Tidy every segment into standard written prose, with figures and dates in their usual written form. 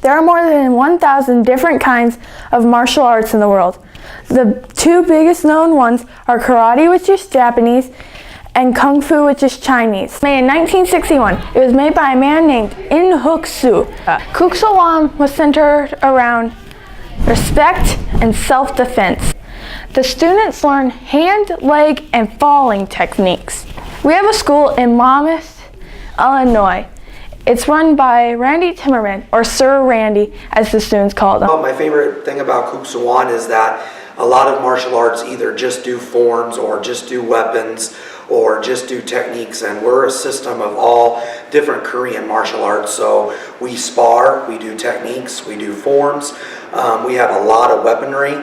There are more than 1,000 different kinds of martial arts in the world. The two biggest known ones are karate, which is Japanese, and kung fu, which is Chinese. Made in 1961, it was made by a man named In Hook Soo. Kuk Sol Won was centered around respect and self-defense. The students learn hand, leg, and falling techniques. We have a school in Monmouth, Illinois. It's run by Randy Timmerman, or Sir Randy, as the students call them. My favorite thing about Kuk Sol Won is that a lot of martial arts either just do forms or just do weapons or just do techniques, and we're a system of all different Korean martial arts. So we spar, we do techniques, we do forms, we have a lot of weaponry.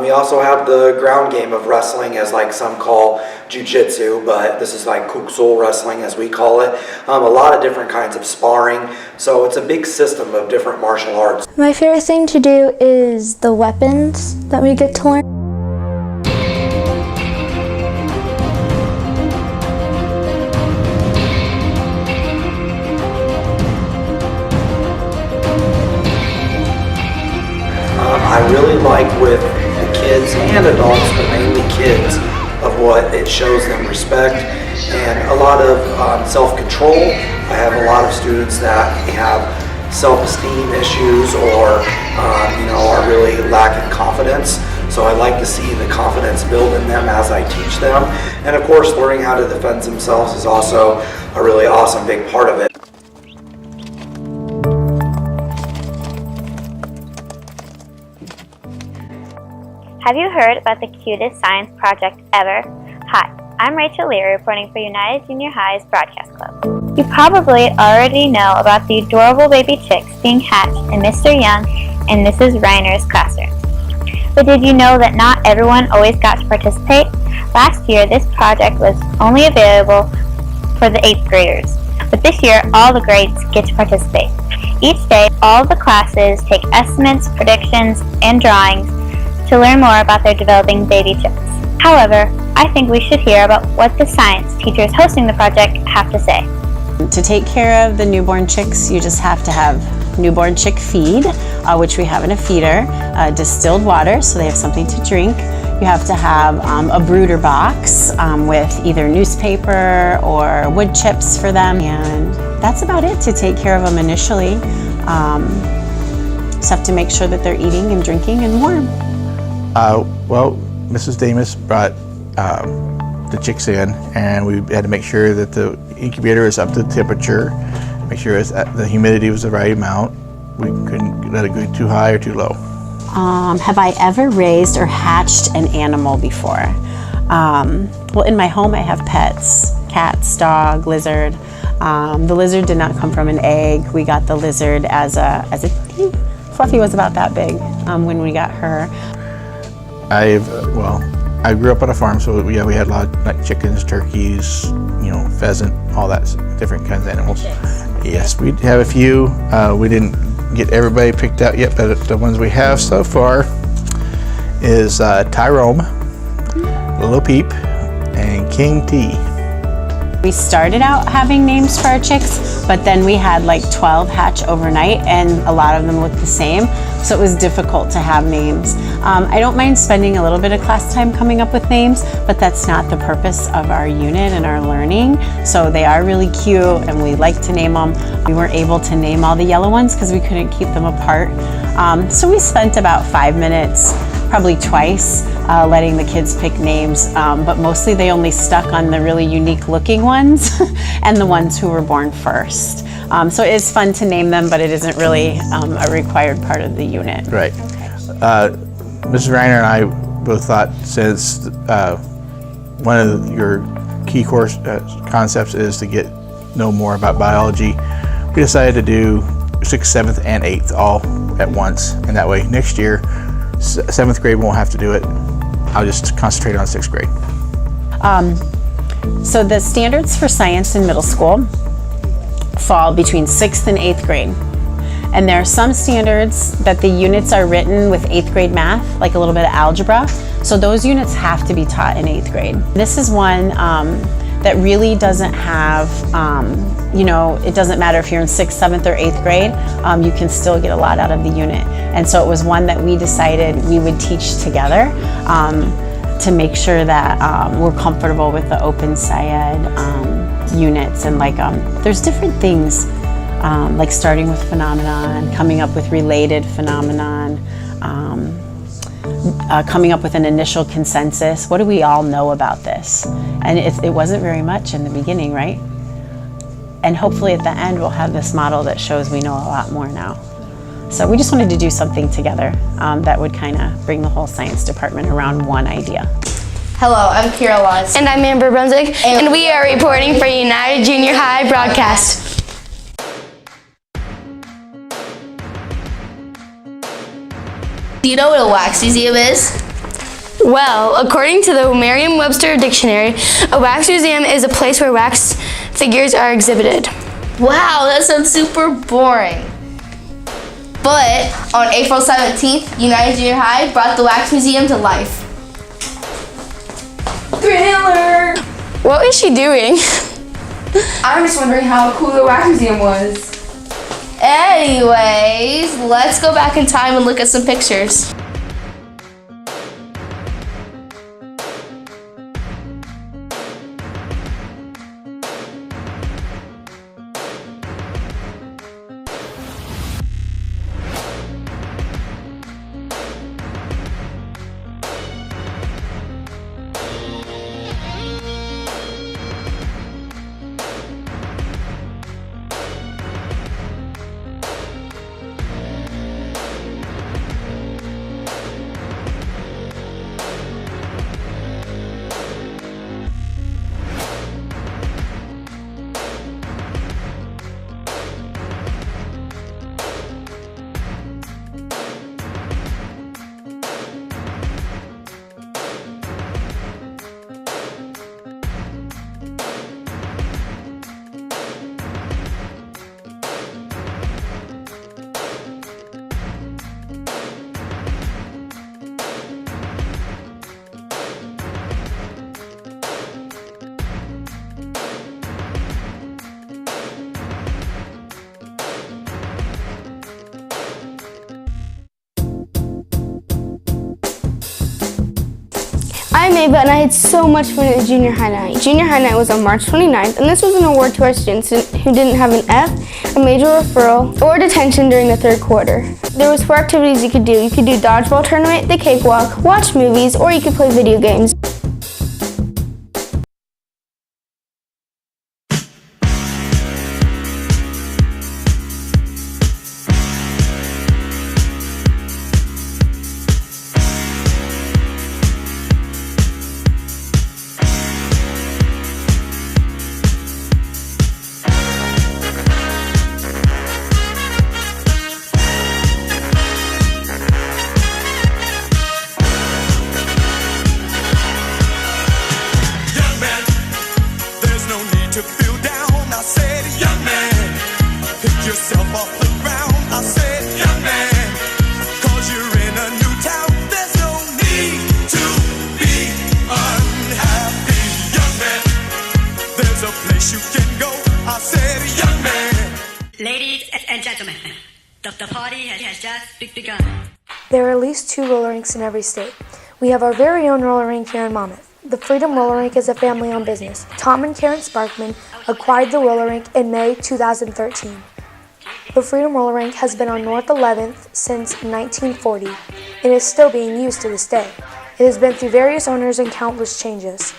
We also have the ground game of wrestling, as like some call jiu-jitsu, but this is like Kuk Sol wrestling as we call it. A lot of different kinds of sparring. So it's a big system of different martial arts. My favorite thing to do is the weapons that we get to learn. I really like with the kids and adults, but mainly kids, of what it shows them respect and a lot of self-control. I have a lot of students that have self-esteem issues or are really lacking confidence. So I like to see the confidence build in them as I teach them. And of course, learning how to defend themselves is also a really awesome big part of it. Have you heard about the cutest science project ever? Hi, I'm Rachel Leary reporting for United Junior High's Broadcast Club. You probably already know about the adorable baby chicks being hatched in Mr. Young and Mrs. Reiner's classroom. But did you know that not everyone always got to participate? Last year, this project was only available for the 8th graders. But this year, all the grades get to participate. Each day, all the classes take estimates, predictions, and drawings to learn more about their developing baby chicks. However, I think we should hear about what the science teachers hosting the project have to say. To take care of the newborn chicks, you just have to have newborn chick feed, which we have in a feeder, distilled water, so they have something to drink. You have to have a brooder box with either newspaper or wood chips for them, and that's about it to take care of them initially. Just have to make sure that they're eating and drinking and warm. Well, Mrs. Damas brought the chicks in, and we had to make sure that the incubator is up to temperature, make sure the humidity was the right amount. We couldn't let it go too high or too low. Have I ever raised or hatched an animal before? Well, in my home I have pets, cats, dog, lizard. The lizard did not come from an egg. We got the lizard as a Fluffy was about that big when we got her. I grew up on a farm, so we had a lot of like chickens, turkeys, pheasant, all that different kinds of animals. Yes, we have a few. We didn't get everybody picked out yet, but the ones we have so far is Tyrone, Little Peep, and King T. We started out having names for our chicks, but then we had like 12 hatch overnight, and a lot of them looked the same, so it was difficult to have names. I don't mind spending a little bit of class time coming up with names, but that's not the purpose of our unit and our learning. So they are really cute, and we like to name them. We weren't able to name all the yellow ones because we couldn't keep them apart. So we spent about 5 minutes, probably twice, letting the kids pick names, but mostly they only stuck on the really unique looking ones and the ones who were born first. So it is fun to name them, but it isn't really a required part of the unit. Right. Mrs. Reiner and I both thought, since one of your key course concepts is to know more about biology, we decided to do 6th, 7th, and 8th all at once, and that way next year 7th grade won't have to do it. I'll just concentrate on 6th grade. So the standards for science in middle school fall between 6th and 8th grade. And there are some standards that the units are written with 8th grade math, like a little bit of algebra. So those units have to be taught in 8th grade. This is one that really doesn't have, you know, it doesn't matter if you're in 6th, 7th, or 8th grade, you can still get a lot out of the unit. And so it was one that we decided we would teach together to make sure that we're comfortable with the open SIAD units. And like, there's different things, like starting with phenomenon, coming up with related phenomenon, coming up with an initial consensus. What do we all know about this? And it wasn't very much in the beginning, right? And hopefully at the end we'll have this model that shows we know a lot more now. So we just wanted to do something together that would kind of bring the whole science department around one idea. Hello, I'm Keira. And I'm Amber Brunswig, and we are reporting for United Junior High Broadcast. Do you know what a wax museum is? Well, according to the Merriam-Webster Dictionary, a wax museum is a place where wax figures are exhibited. Wow, that sounds super boring. But on April 17th, United Junior High brought the wax museum to life. Thriller! What was she doing? I'm just wondering how cool the wax museum was. Anyways, let's go back in time and look at some pictures. I'm Ava, and I had so much fun at Junior High Night. Junior High Night was on March 29th, and this was an award to our students who didn't have an F, a major referral, or detention during the third quarter. There was 4 activities you could do. You could do dodgeball tournament, the cakewalk, watch movies, or you could play video games. There are at least 2 roller rinks in every state. We have our very own roller rink here in Monmouth. The Freedom Roller Rink is a family-owned business. Tom and Karen Sparkman acquired the roller rink in May 2013. The Freedom Roller Rink has been on North 11th since 1940 and is still being used to this day. It has been through various owners and countless changes.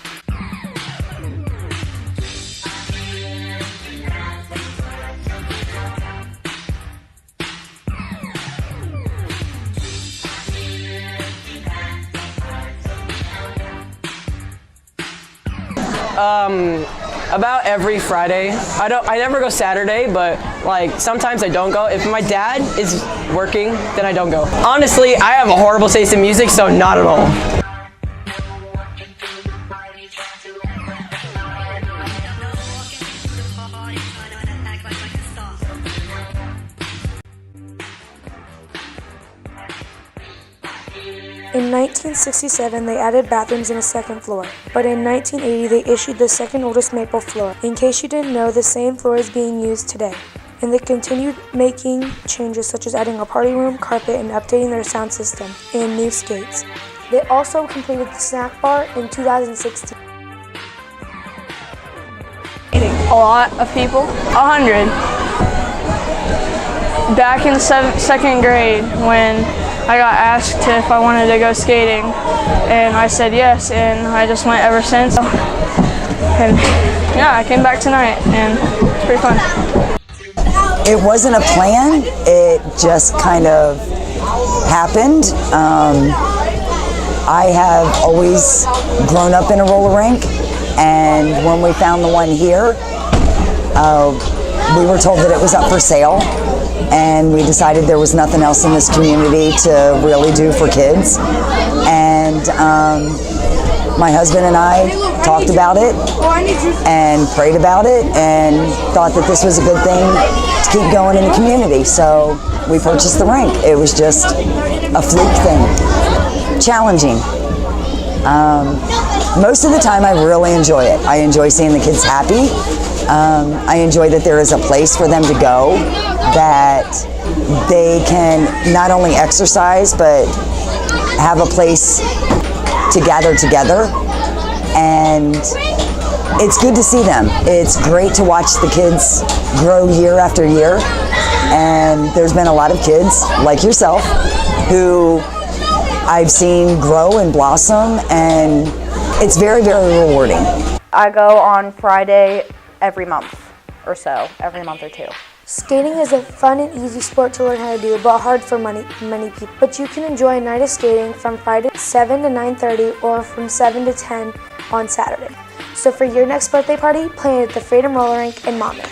About every Friday. I never go Saturday, but like sometimes I don't go. If my dad is working, then I don't go. Honestly, I have a horrible taste in music, so not at all. In 1967, they added bathrooms in a second floor, but in 1980, they issued the second oldest maple floor. In case you didn't know, the same floor is being used today. And they continued making changes such as adding a party room, carpet, and updating their sound system, and new skates. They also completed the snack bar in 2016. A lot of people. 100. Back in second grade when I got asked if I wanted to go skating, and I said yes, and I just went ever since. And yeah, I came back tonight, and it's pretty fun. It wasn't a plan, it just kind of happened. I have always grown up in a roller rink, and when we found the one here, we were told that it was up for sale, and we decided there was nothing else in this community to really do for kids. And my husband and I talked about it and prayed about it and thought that this was a good thing to keep going in the community. So we purchased the rink. It was just a fluke thing. Challenging. Most of the time I really enjoy it. I enjoy seeing the kids happy. I enjoy that there is a place for them to go, that they can not only exercise but have a place to gather together, and it's good to see them. It's great to watch the kids grow year after year, and there's been a lot of kids like yourself who I've seen grow and blossom, and it's very, very rewarding. I go on Friday every month or so, every month or two. Skating is a fun and easy sport to learn how to do, but hard for many people. But you can enjoy a night of skating from Friday 7 to 9:30 or from 7 to 10 on Saturday. So for your next birthday party, plan at the Freedom Roller Rink in Monmouth.